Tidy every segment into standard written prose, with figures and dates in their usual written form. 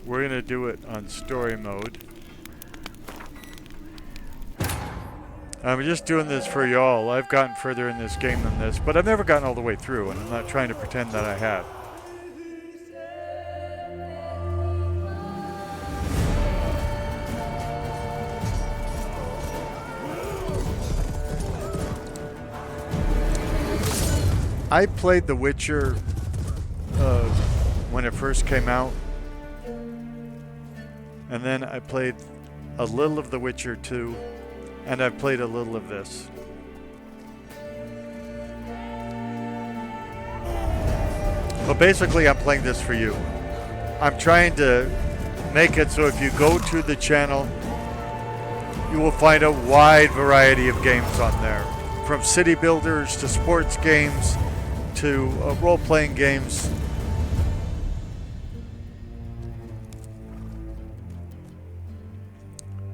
we're gonna do it on story mode. I'm just doing this for y'all. I've gotten further in this game than this, but I've never gotten all the way through, and I'm not trying to pretend that I have. I played The Witcher when it first came out, and then I played a little of The Witcher 2, and I've played a little of this. But basically, I'm playing this for you. I'm trying to make it so if you go to the channel, you will find a wide variety of games on there. From city builders to sports games to role-playing games.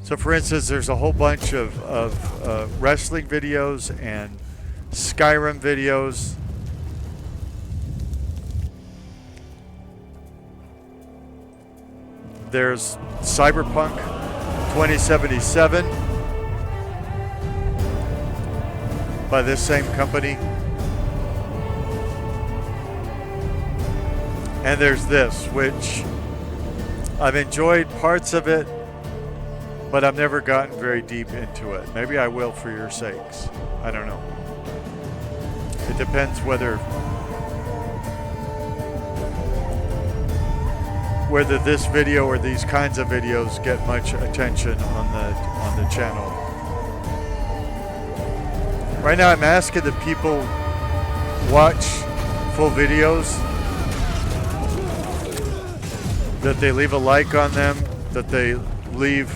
So for instance, there's a whole bunch of wrestling videos and Skyrim videos. There's Cyberpunk 2077 by this same company. And there's this, which I've enjoyed parts of it, but I've never gotten very deep into it. Maybe I will for your sakes. I don't know. It depends whether this video or these kinds of videos get much attention on the channel. Right now I'm asking that people watch full videos, that they leave a like on them, that they leave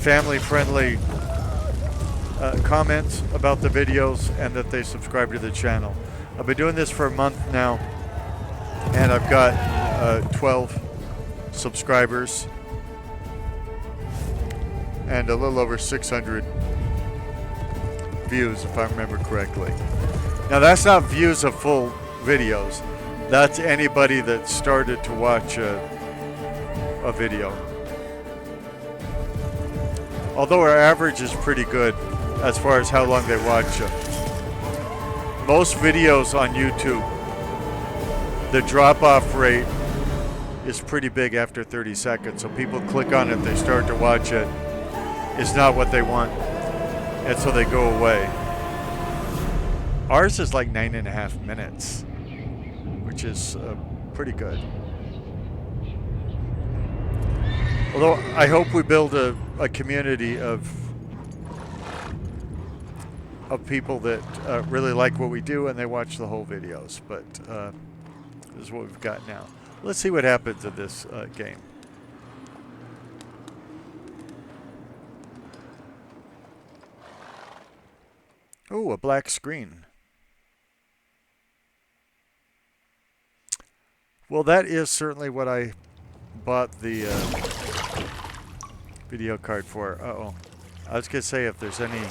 family-friendly comments about the videos, and that they subscribe to the channel. I've been doing this for a month now, and I've got 12 subscribers and a little over 600 views, if I remember correctly. Now that's not views of full videos. That's anybody that started to watch a video. Although our average is pretty good as far as how long they watch them. Most videos on YouTube, the drop-off rate is pretty big after 30 seconds. So people click on it, they start to watch it. It's not what they want, and so they go away. Ours is like 9.5 minutes, which is pretty good. Although I hope we build a community of people that really like what we do and they watch the whole videos. But this is what we've got now. Let's see what happens in this game. Oh, a black screen. Well, that is certainly what I bought the video card for. Uh-oh. I was going to say if there's any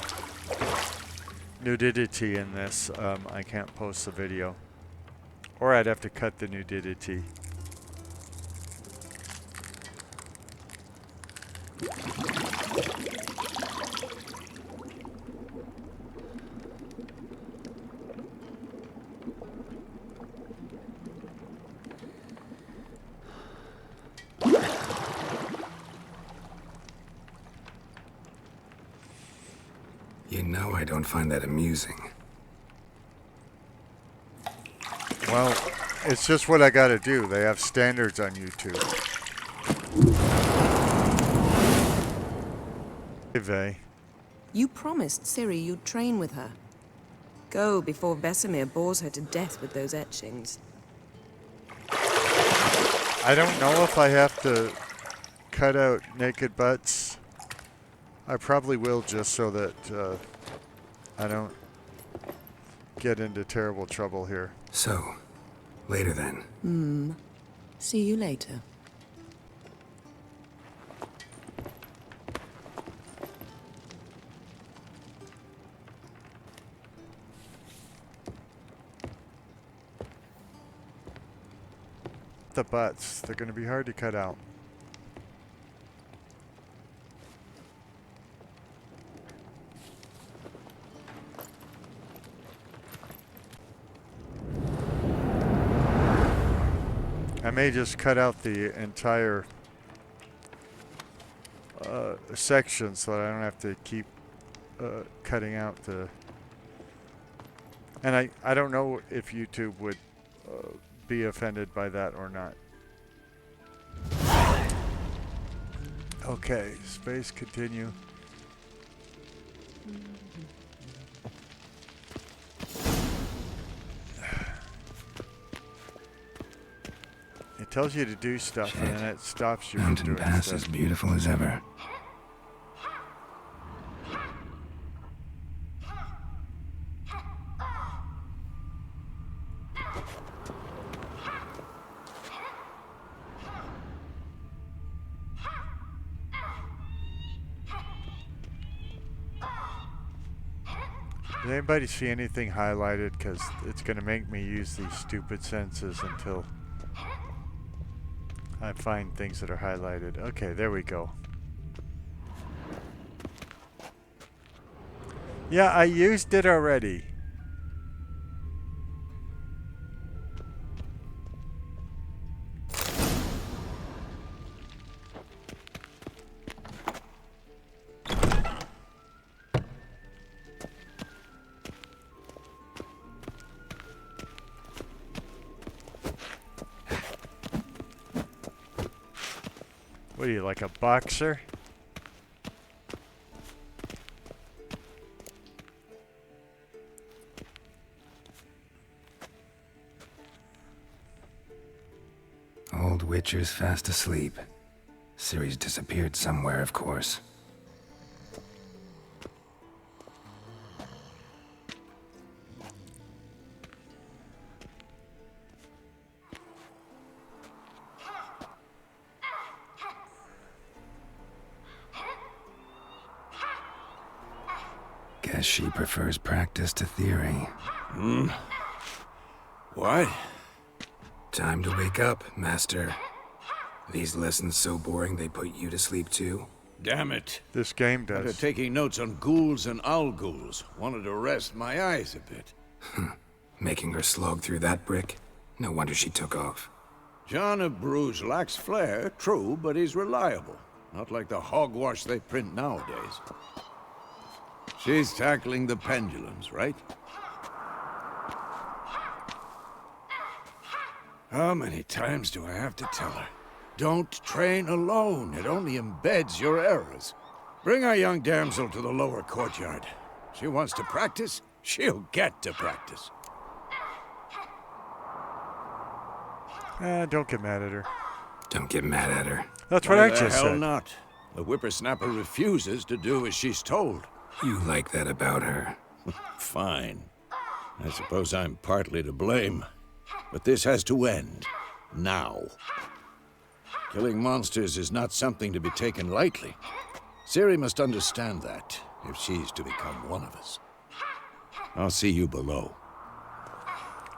nudity in this, I can't post the video. Or I'd have to cut the nudity. You know I don't find that amusing. Well, it's just what I gotta do. They have standards on YouTube. Hey, Vey. You promised Ciri you'd train with her. Go before Vesemir bores her to death with those etchings. I don't know if I have to cut out naked butts. I probably will, just so that I don't get into terrible trouble here. So, later then. See you later. the butts. They're going to be hard to cut out. I may just cut out the entire section so that I don't have to keep cutting out the... And I don't know if YouTube would be offended by that or not. Okay, space, continue. It tells you to do stuff and then it stops you from Mountain doing Pass stuff. as beautiful as ever. Did anybody see anything highlighted? Because it's going to make me use these stupid senses until I find things that are highlighted. Okay, there we go. Yeah, I used it already. What are you, like a boxer? Old Witcher's fast asleep. Ciri's disappeared somewhere, of course. Guess she prefers practice to theory. What? Time to wake up, Master. These lessons so boring they put you to sleep too? Damn it. This game After does. taking notes on ghouls and owl ghouls, wanted to rest my eyes a bit. Making her slog through that brick? No wonder she took off. John of Bruges lacks flair, true, but he's reliable. Not like the hogwash they print nowadays. She's tackling the pendulums, right? How many times do I have to tell her? Don't train alone. It only embeds your errors. Bring our young damsel to the lower courtyard. She wants to practice, she'll get to practice. Don't get mad at her. Don't get mad at her. That's what Why I the just hell said. not? The whippersnapper refuses to do as she's told. You like that about her. Fine. I suppose I'm partly to blame. But this has to end. Now. Killing monsters is not something to be taken lightly. Ciri must understand that, if she's to become one of us. I'll see you below.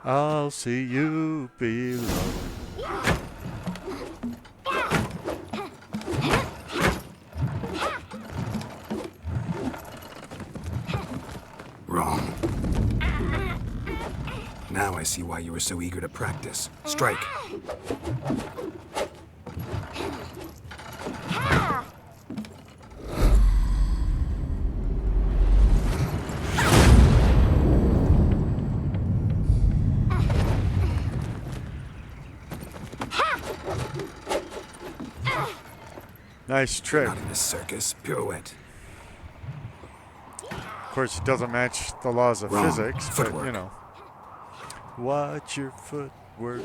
I'll see you below. Wrong. Now I see why you were so eager to practice. Strike. Nice trick. Not in a circus. Pirouette. Of course, it doesn't match the laws of Wrong. physics, but Footwork. you know. Watch your footwork.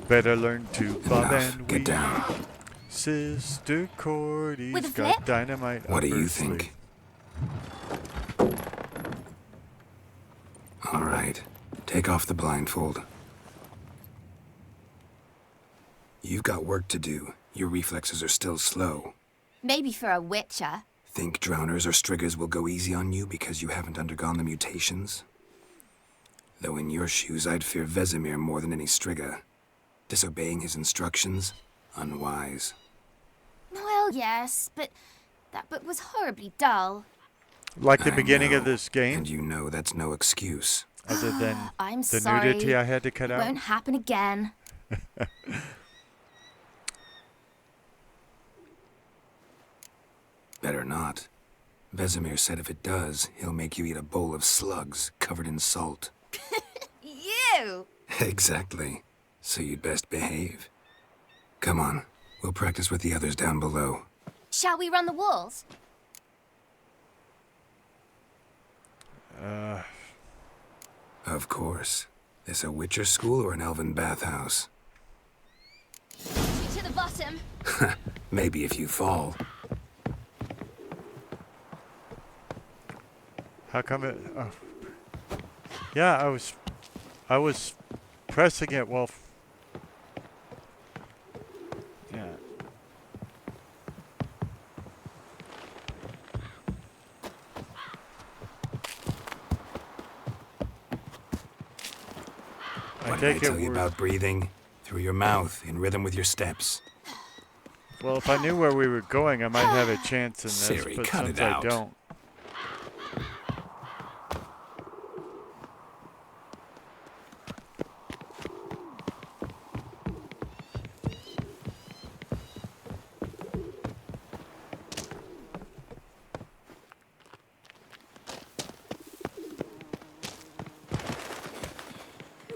Better learn to bob Enough. and Get weave. down. Sister Cordy's With a got flip? dynamite What up do her you think? sleeve. All right. Take off the blindfold. You've got work to do. Your reflexes are still slow. Maybe for a witcher. Think drowners or striggers will go easy on you because you haven't undergone the mutations? Though in your shoes, I'd fear Vesemir more than any strigger. Disobeying his instructions? Unwise. Well, yes, but that book was horribly dull. Like the I beginning of know, this game, And you know that's no excuse. other than I'm the sorry. nudity I had to cut It out. won't happen again. Better not. Vesemir said if it does, he'll make you eat a bowl of slugs covered in salt. You! Exactly. So you'd best behave. Come on, we'll practice with the others down below. Shall we run the walls? Of course. This a Witcher school or an elven bathhouse? To the bottom. Maybe if you fall. How come it? Oh. Yeah, I was pressing it while. Yeah. What did I take tell it you we're- about breathing? Through your mouth, in rhythm with your steps. Well, if I knew where we were going, I might have a chance in this, Siri, but cut since it out. I don't.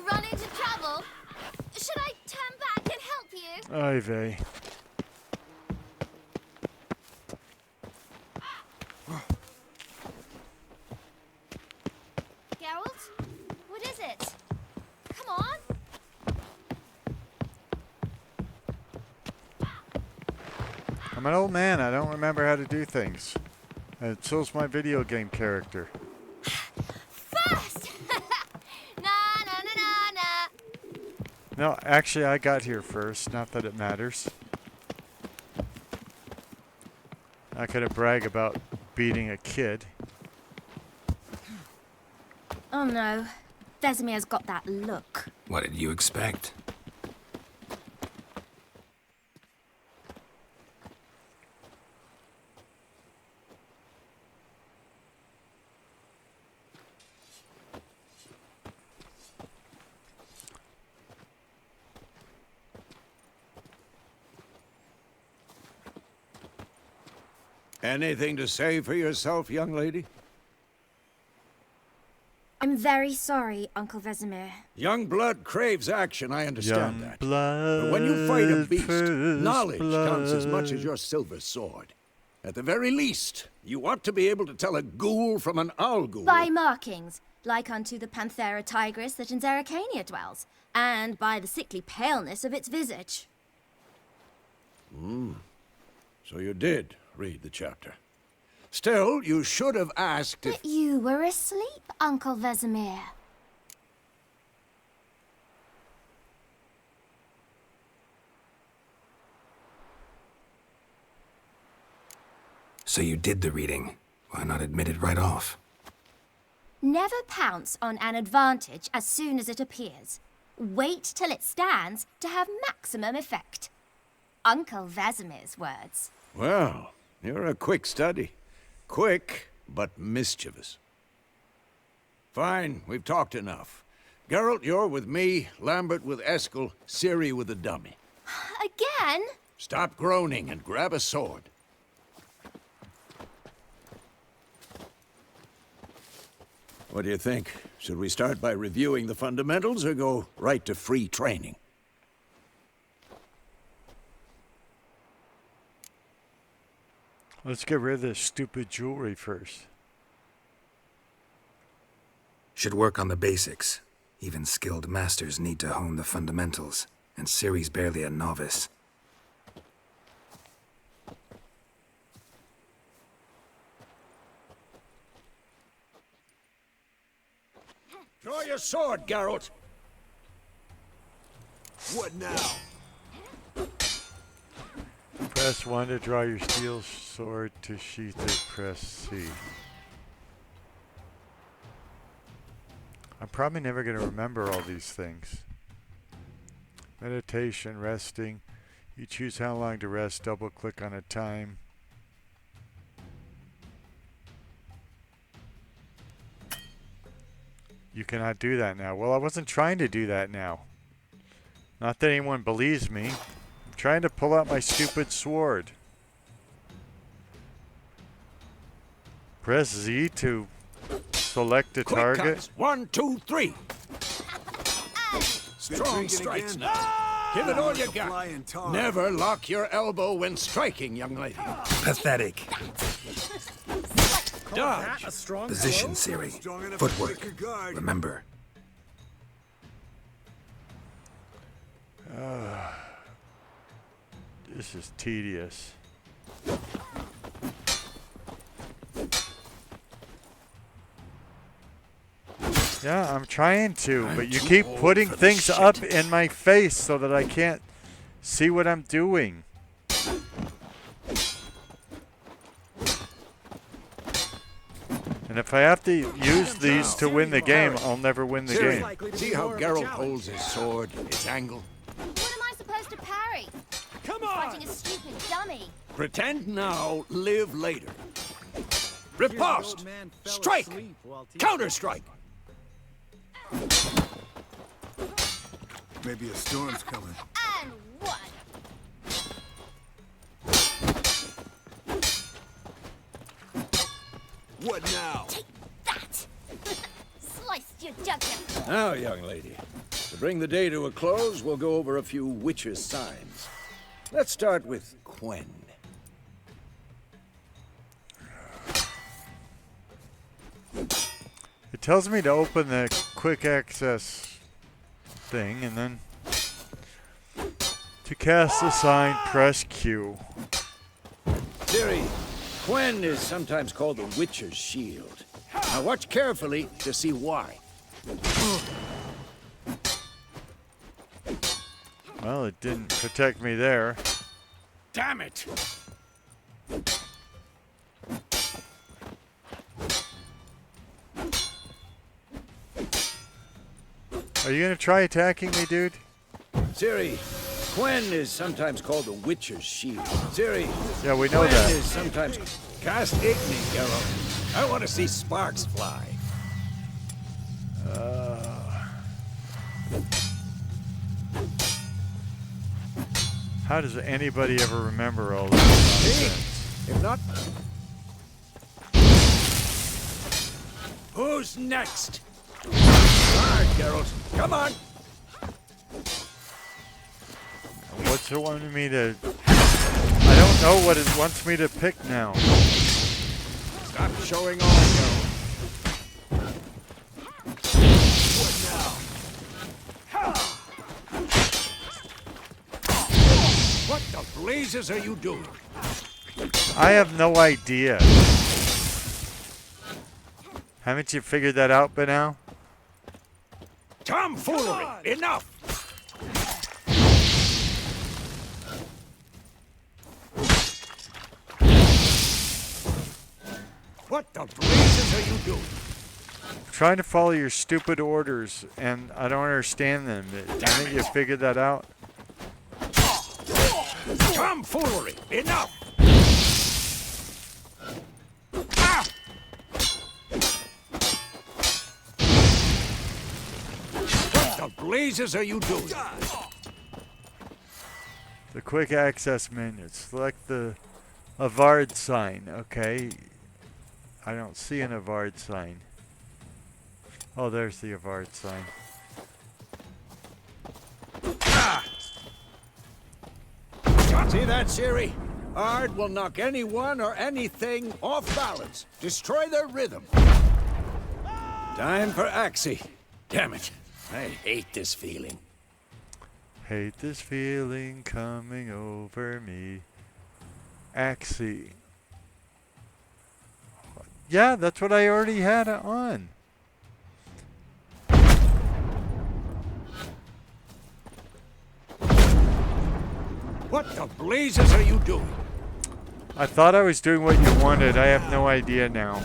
Run into trouble? Should I turn back and help you? Oy vey. Geralt? What is it? Come on. I'm an old man. I don't remember how to do things. And so's my video game character. Fast! Na na na na na. No, actually, I got here first. Not that it matters. I could have brag about beating a kid. Oh no. Vesemir's got that look. What did you expect? Anything to say for yourself, young lady? I'm very sorry, Uncle Vesemir. Young blood craves action, I understand Young that. blood. But when you fight a beast, first knowledge counts as much blood. as your silver sword. At the very least, you ought to be able to tell a ghoul from an owl ghoul. By markings, like unto the Panthera tigris that in Zeracania dwells, and by the sickly paleness of its visage. So you did read the chapter. Still, you should have asked if... But you were asleep, Uncle Vesemir. So you did the reading. Why not admit it right off? Never pounce on an advantage as soon as it appears. Wait till it stands to have maximum effect. Uncle Vesemir's words. Well, you're a quick study. Quick, but mischievous. Fine, we've talked enough. Geralt, you're with me, Lambert with Eskel, Ciri with the dummy. Again? Stop groaning and grab a sword. What do you think? Should we start by reviewing the fundamentals or go right to free training? Let's get rid of this stupid jewelry first. Should work on the basics. Even skilled masters need to hone the fundamentals, and Ciri's barely a novice. Draw your sword, Geralt! What now? Press 1 to draw your steel sword. To sheath it, press C. I'm probably never going to remember all these things. Meditation, resting. You choose how long to rest. Double click on a time. You cannot do that now. Well, I wasn't trying to do that now. Not that anyone believes me. I'm trying to pull out my stupid sword. Press Z to select a Quick target. cuts. 1, 2, 3. Strong drinking strikes again? now. Give it all you got. Flying tar. Never lock your elbow when striking, young lady. Pathetic. Dodge. Position, Siri. Strong enough to break Footwork. your guard. Remember. This is tedious. Yeah, I'm trying to, but you too keep old putting for this things shit. up in my face so that I can't see what I'm doing. And if I have to use these to win the game, I'll never win the Siri, game. see how Geralt holds his sword, its angle? What am I supposed to parry? Come Fighting a stupid dummy. Pretend now, live later. Riposte! Strike! Counter-strike! Maybe a storm's coming. And one. What now? Take that! Sliced your jugular. Now, young lady, to bring the day to a close, we'll go over a few witches' signs. Let's start with Quen. It tells me to open the quick access thing, and then to cast the sign, press Q. Siri, Quen is sometimes called the Witcher's Shield. Now watch carefully to see why. Well, it didn't protect me there. Damn it! Are you gonna try attacking me, dude? Siri, Quen is sometimes called the Witcher's Shield. Siri, Yeah, we know Quen that. is sometimes... Cast Igni, Geralt. I want to see sparks fly. How does anybody ever remember all this See? nonsense? If not... Who's next? Hard, Geralt. Come on! What's it wanting me to... I don't know what it wants me to pick now. Stop showing off, Geralt. What the blazes are you doing? I have no idea. Haven't you figured that out by now? Tomfoolery! Enough! What the blazes are you doing? I'm trying to follow your stupid orders, and I don't understand them. Haven't you figured that out? Tomfoolery! Enough! Ah! What the blazes are you doing? The quick access menu. Select the Avard sign. Okay. I don't see an Avard sign. Oh, there's the Avard sign. See that, Siri? Ard will knock anyone or anything off balance. Destroy their rhythm. Time for Axie. Damn it. I hate this feeling. Hate this feeling coming over me. Axie. Yeah, that's what I already had on. What the blazes are you doing? I thought I was doing what you wanted. I have no idea now.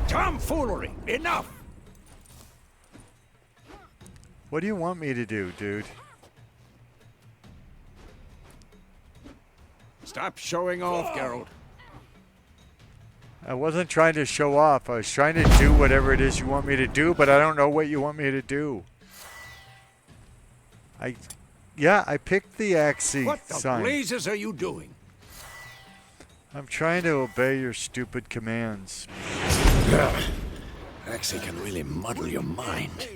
Tomfoolery! Enough! What do you want me to do, dude? Stop showing off, Geralt. I wasn't trying to show off. I was trying to do whatever it is you want me to do, but I don't know what you want me to do. Yeah, I picked the Axie What the sign. blazes are you doing? I'm trying to obey your stupid commands. Axie can really muddle your mind.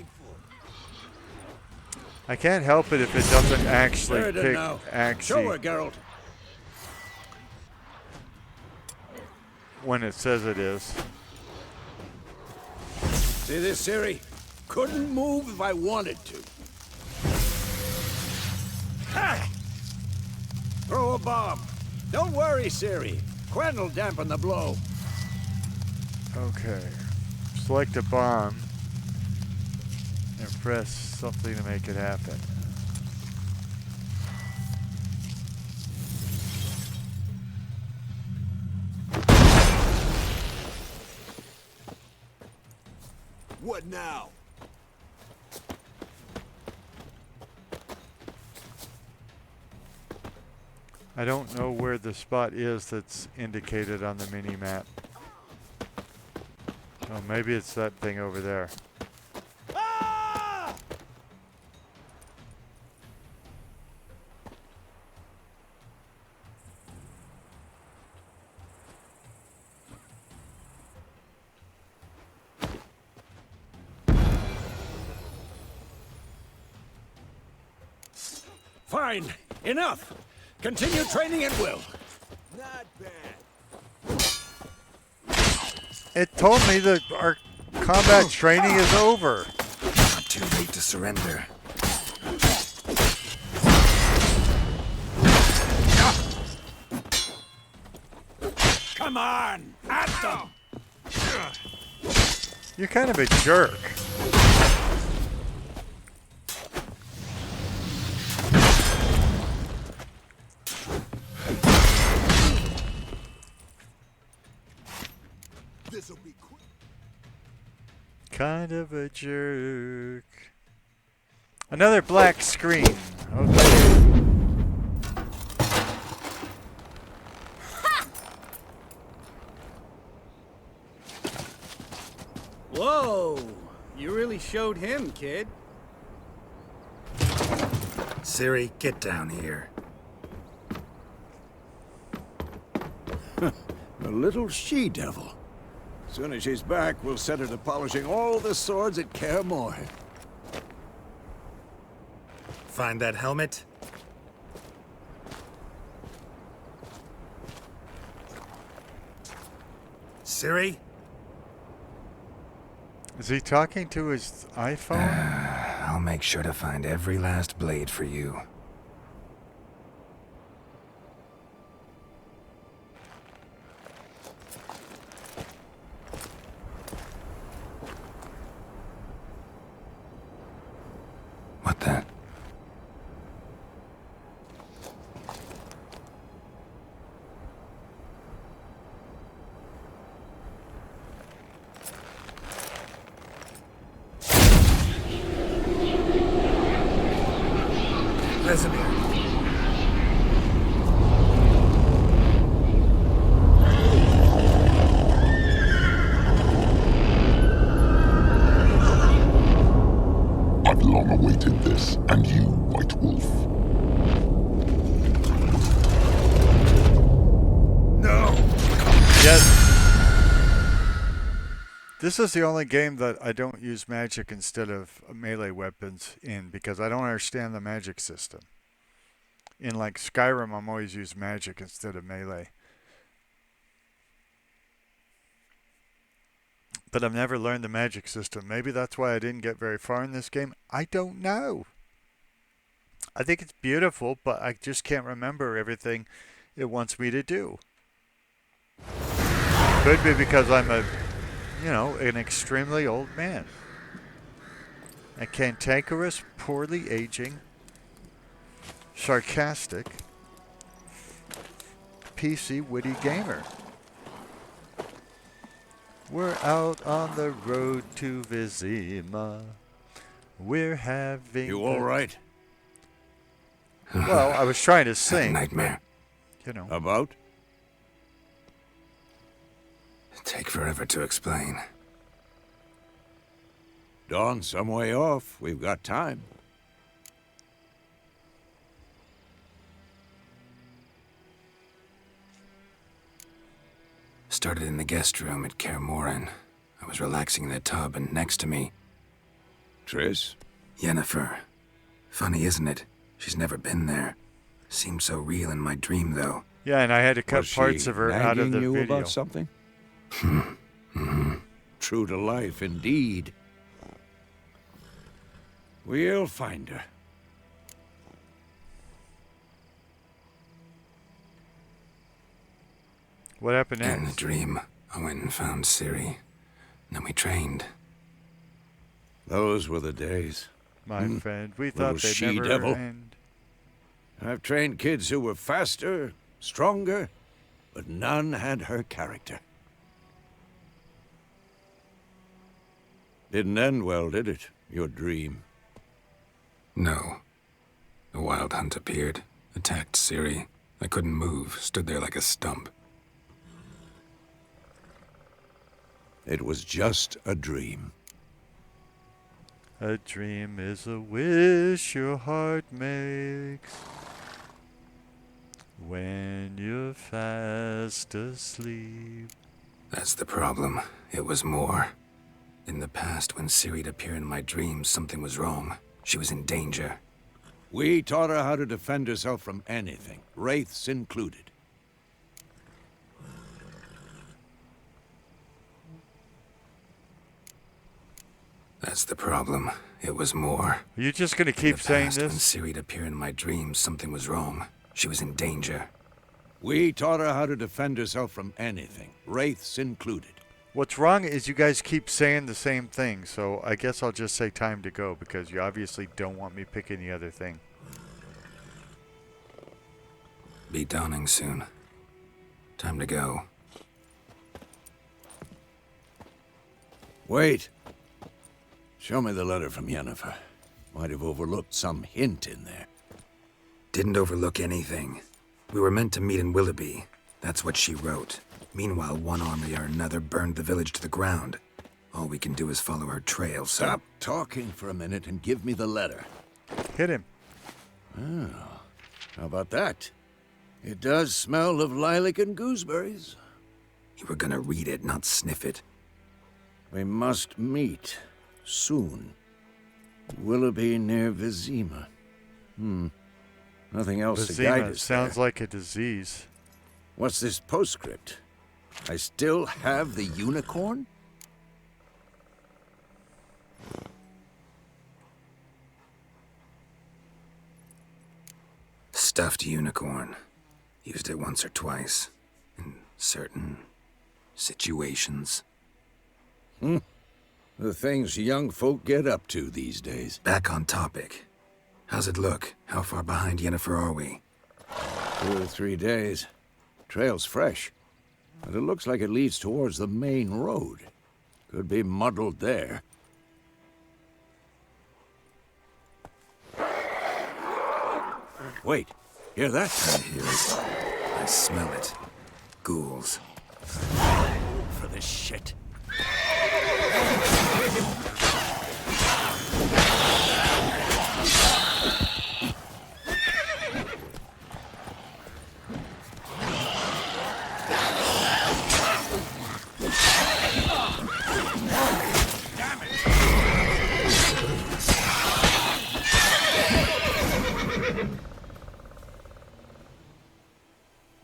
I can't help it if it doesn't actually There it is pick now. Show her, Axie Geralt. when it says it is. See this, Ciri? Couldn't move if I wanted to. Ha! Throw a bomb. Don't worry, Ciri. Quen will dampen the blow. Okay. Select a bomb and press something to make it happen. What now? I don't know where the spot is that's indicated on the mini-map. Oh, maybe it's that thing over there. Ah! Fine. Enough. Continue training at will. Not bad. It told me that our combat training is over. Not too late to surrender. Come on. At them. You're kind of a jerk. This'll be quick. Kind of a jerk. Another black screen. Okay. Whoa! You really showed him, kid. Ciri, get down here. A little she-devil. Soon as she's back, we'll set her to polishing all the swords at Kaer Morhen. Find that helmet? Ciri? Is he talking to his iPhone? I'll make sure to find every last blade for you. What the? Vesemir. I've long awaited this, and you, White Wolf. No! Yes. This is the only game that I don't use magic instead of melee weapons in because I don't understand the magic system. In like Skyrim, I'm always use magic instead of melee. But I've never learned the magic system. Maybe that's why I didn't get very far in this game. I don't know. I think it's beautiful, but I just can't remember everything it wants me to do. Could be because I'm an extremely old man. A cantankerous, poorly aging, sarcastic, PC witty gamer. We're out on the road to Vizima. We're having. You all right? Well, I was trying to Had a sing. nightmare. You know. About? Take forever to explain. Dawn's some way off. We've got time. Started in the guest room at Kaer Morhen. I was relaxing in the tub, and next to me, Triss? Yennefer. Funny, isn't it? She's never been there. Seemed so real in my dream, though. Yeah, and I had to cut Was parts she of her out of nagging the you video. about something? True to life, indeed. We'll find her. What happened In the next? dream, I went and found Ciri. Then we trained. Those were the days. My friend, we Little thought they'd never she-devil. end. I've trained kids who were faster, stronger, but none had her character. Didn't end well, did it? Your dream. No. The Wild Hunt appeared, attacked Ciri. I couldn't move, stood there like a stump. It was just a dream. A dream is a wish your heart makes when you're fast asleep. That's the problem. It was more. In the past, when Ciri'd appear in my dreams, something was wrong. She was in danger. We taught her how to defend herself from anything, wraiths included. That's the problem. It was more. Are you just gonna In keep the saying past, when this? Ciri'd appear in my dreams, something was wrong. She was in danger. We taught her how to defend herself from anything, wraiths included. What's wrong is you guys keep saying the same thing, so I guess I'll just say time to go because you obviously don't want me picking the other thing. Be dawning soon. Time to go. Wait. Show me the letter from Yennefer. Might have overlooked some hint in there. Didn't overlook anything. We were meant to meet in Willoughby. That's what she wrote. Meanwhile, one army or another burned the village to the ground. All we can do is follow her trail, so... Stop talking for a minute and give me the letter. Hit him. Oh, how about that? It does smell of lilac and gooseberries. You were gonna read it, not sniff it. We must meet soon. Willoughby near Vizima. Nothing else to guide Vizima us sounds there. like a disease. What's this postscript? I still have the unicorn? Stuffed unicorn. Used it once or twice. In certain situations. The things young folk get up to these days. Back on topic. How's it look? How far behind Yennefer are we? 2 or 3 days. Trail's fresh, but it looks like it leads towards the main road. Could be muddled there. Wait, hear that? I hear it. I smell it. Ghouls. For this shit.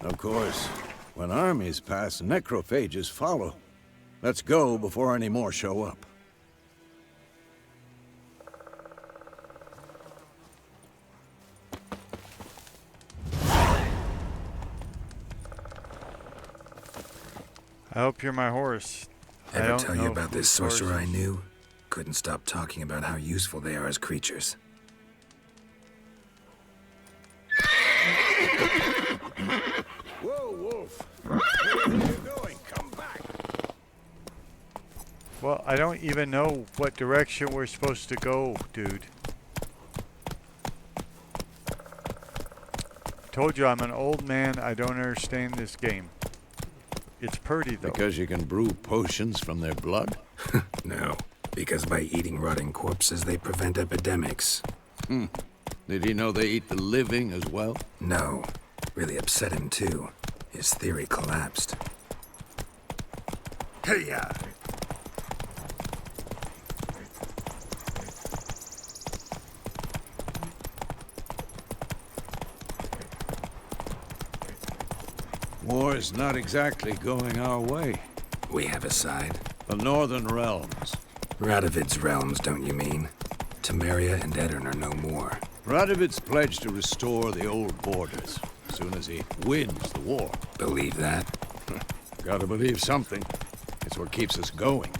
Of course, when armies pass, necrophages follow. Let's go before any more show up. I hope you're my horse. I Ever don't tell know you about this whose sorcerer I horse- knew? Couldn't stop talking about how useful they are as creatures. Whoa, Wolf! Where are you going? Come back! Well, I don't even know what direction we're supposed to go, dude. Told you I'm an old man. I don't understand this game. It's pretty, though. Because you can brew potions from their blood? No, because by eating rotting corpses, they prevent epidemics. Did he know they eat the living as well? No. Really upset him, too. His theory collapsed. Hey-ya! War's not exactly going our way. We have a side. The Northern Realms. Radovid's realms, don't you mean? Temeria and Edirn are no more. Radovid's pledged to restore the old borders as soon as he wins the war. Believe that? Gotta believe something. It's what keeps us going.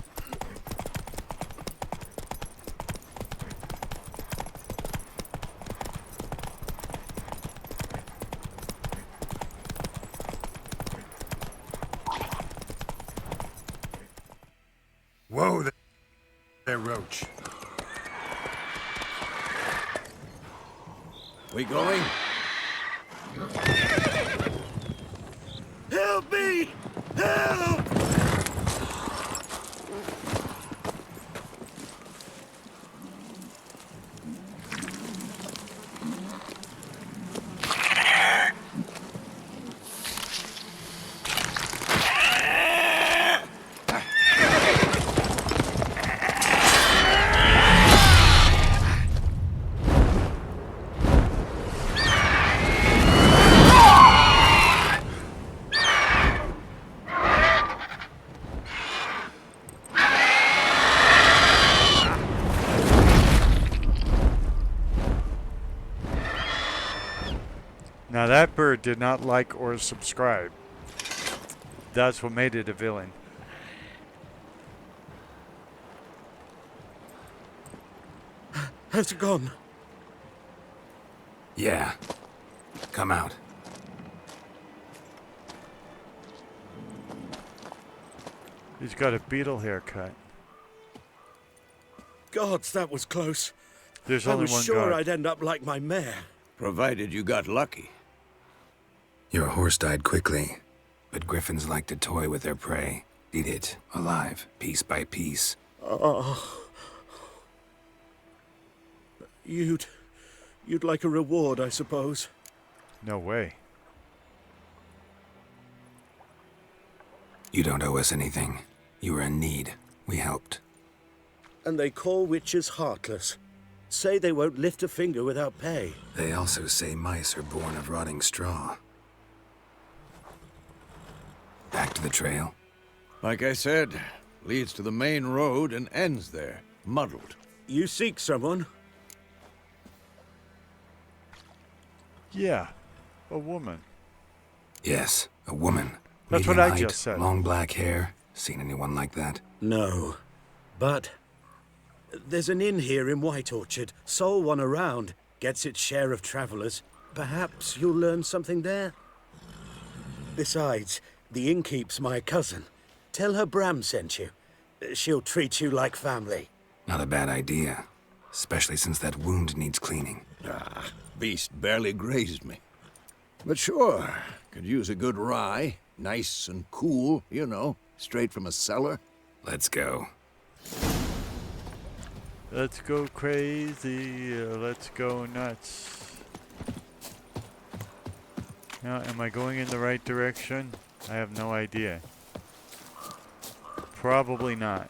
Whoa there, Roach. We going? Help me! Help! Now that bird did not like or subscribe. That's what made it a villain. Has it gone? Yeah. Come out. He's got a beetle haircut. Gods, that was close. There's I only was one sure god. I'd end up like my mare. Provided you got lucky. Your horse died quickly, but griffins like to toy with their prey. Eat it, alive, piece by piece. Oh. You'd like a reward, I suppose. No way. You don't owe us anything. You were in need. We helped. And they call witches heartless. Say they won't lift a finger without pay. They also say mice are born of rotting straw. Back to the trail. Like I said, leads to the main road and ends there, muddled. You seek someone? Yeah, a woman. Yes, a woman. That's Medium what I height, just said. Long black hair. Seen anyone like that? No. But there's an inn here in White Orchard. Sole one around. Gets its share of travelers. Perhaps you'll learn something there? Besides, the innkeep's my cousin. Tell her Bram sent you. She'll treat you like family. Not a bad idea. Especially since that wound needs cleaning. Beast barely grazed me. But sure, could use a good rye. Nice and cool, you know, straight from a cellar. Let's go. Let's go crazy. Let's go nuts. Now, am I going in the right direction? I have no idea. Probably not.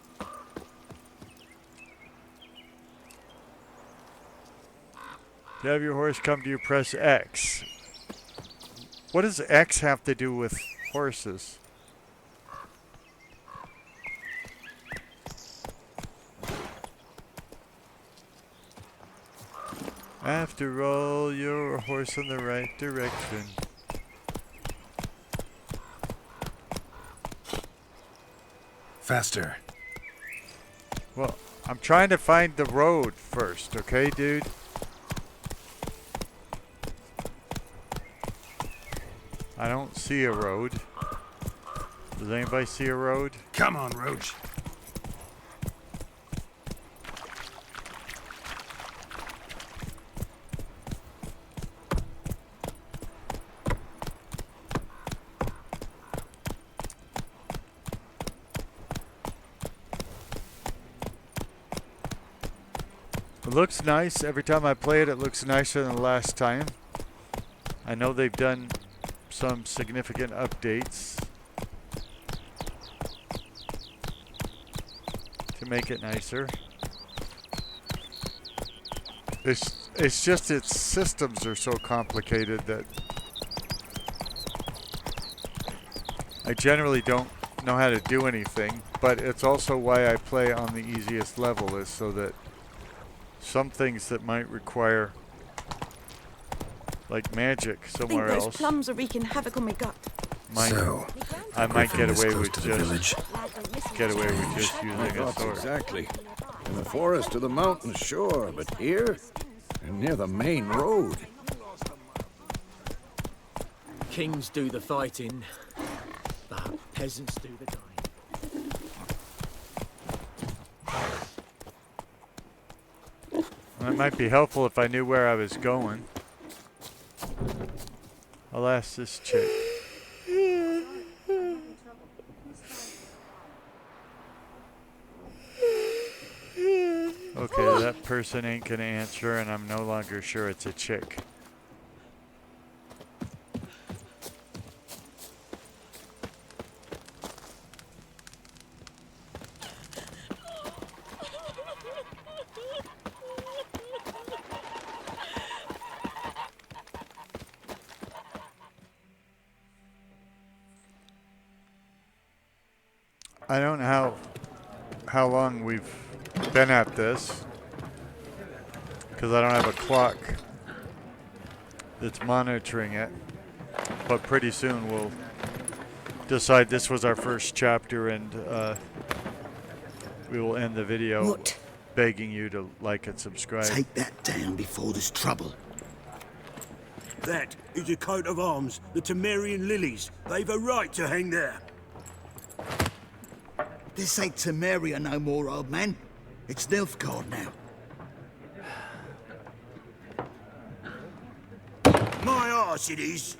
To have your horse come to you, press X. What does X have to do with horses? I have to roll your horse in the right direction. Faster. Well, I'm trying to find the road first, okay, dude? I don't see a road. Does anybody see a road? Come on, Roach. It looks nice. Every time I play it, it looks nicer than the last time. I know they've done some significant updates to make it nicer. It's just its systems are so complicated that I generally don't know how to do anything, but it's also why I play on the easiest level, is so that some things that might require like magic somewhere Those else plums are wreaking havoc on my gut. So, I might Griffin get is away close with to the village. just using a Thoughts sword. exactly. In the forest or the mountain, sure, but here? And near the main road. Kings do the fighting, but peasants do the dying. It might be helpful if I knew where I was going. I'll ask this chick. Okay, that person ain't gonna answer, and I'm no longer sure it's a chick. I don't know how long we've been at this, because I don't have a clock that's monitoring it, but pretty soon we'll decide this was our first chapter, and we will end the video What? begging you to like and subscribe. Take that down before there's trouble. That is a coat of arms, the Temerian lilies. They've a right to hang there. This ain't Temeria no more, old man. It's Nilfgaard now. My arse it is.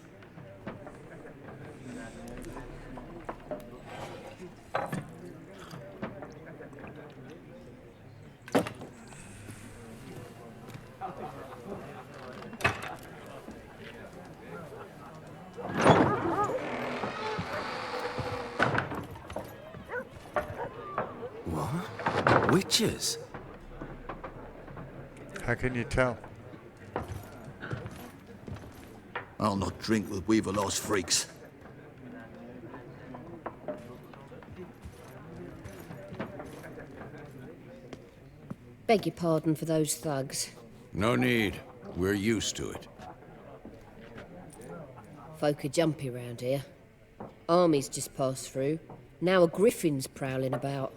What? Witches? How can you tell? I'll not drink with Weaver-lost freaks. Beg your pardon for those thugs. No need. We're used to it. Folk are jumpy round here. Armies just passed through. Now a griffin's prowling about.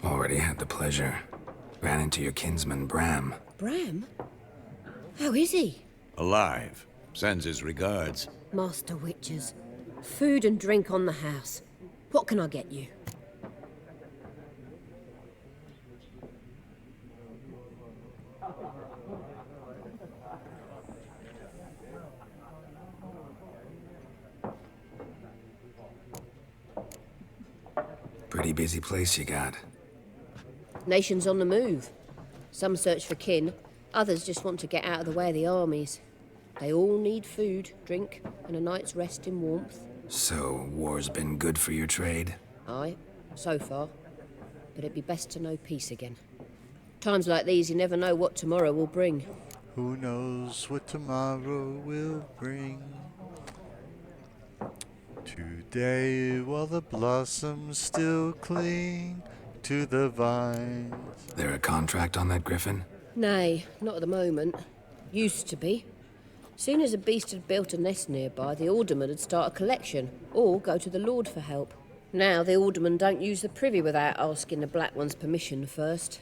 Already had the pleasure. Ran into your kinsman, Bram. Bram? How is he? Alive. Sends his regards. Master Witches. Food and drink on the house. What can I get you? Pretty busy place you got. Nations on the move. Some search for kin, others just want to get out of the way of the armies. They all need food, drink, and a night's rest in warmth. So, war's been good for your trade? Aye, so far. But it'd be best to know peace again. Times like these, you never know what tomorrow will bring. Who knows what tomorrow will bring? Today, while the blossoms still cling to the vines. There a contract on that griffin? Nay, not at the moment. Used to be. Soon as a beast had built a nest nearby, the alderman would start a collection, or go to the Lord for help. Now the aldermen don't use the privy without asking the Black One's permission first.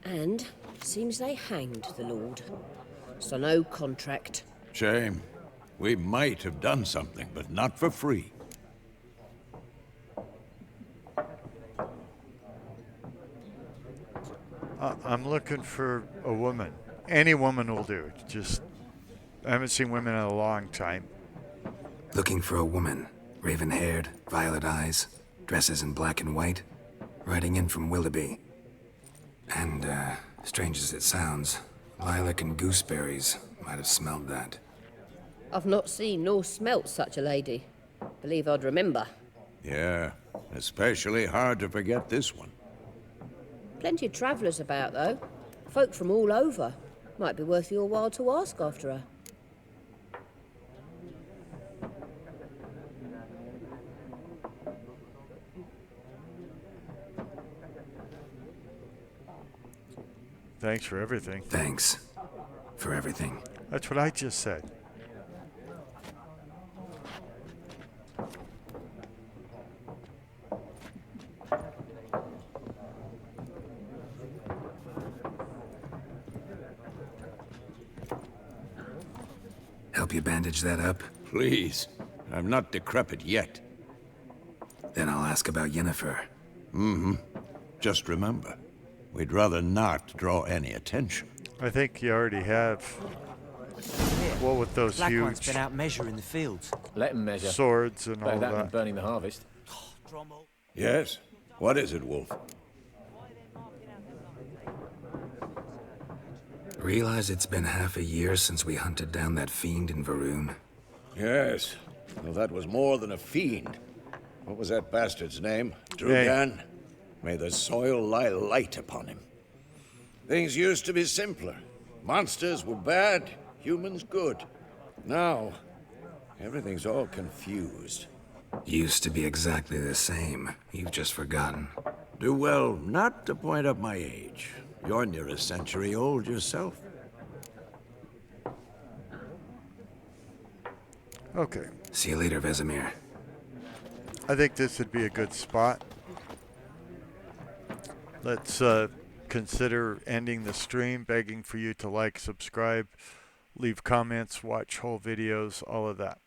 And seems they hanged the Lord. So no contract. Shame. We might have done something, but not for free. I'm looking for a woman. Any woman will do. Just, I haven't seen women in a long time. Looking for a woman. Raven-haired, violet eyes, dresses in black and white. Riding in from Willoughby. And, strange as it sounds, lilac and gooseberries might have smelled that. I've not seen nor smelt such a lady. Believe I'd remember. Yeah, especially hard to forget this one. Plenty of travellers about, though. Folk from all over. Might be worth your while to ask after her. Thanks for everything. Thanks for everything. That's what I just said. Help you bandage that up? Please. I'm not decrepit yet. Then I'll ask about Yennefer. Mm-hmm. Just remember, we'd rather not draw any attention. I think you already have. What with those Black one's huge been out measuring the fields. Let him measure. swords and Better all that than that. burning the harvest. Yes? What is it, Wolf? Realize it's been half a year since we hunted down that fiend in Varun? Yes. Well, that was more than a fiend. What was that bastard's name? Drugan? May the soil lie light upon him. Things used to be simpler. Monsters were bad, humans good. Now, everything's all confused. Used to be exactly the same. You've just forgotten. Do well not to point up my age. You're near a century old yourself. Okay. See you later, Vesemir. I think this would be a good spot. Let's consider ending the stream, begging for you to like, subscribe, leave comments, watch whole videos, all of that.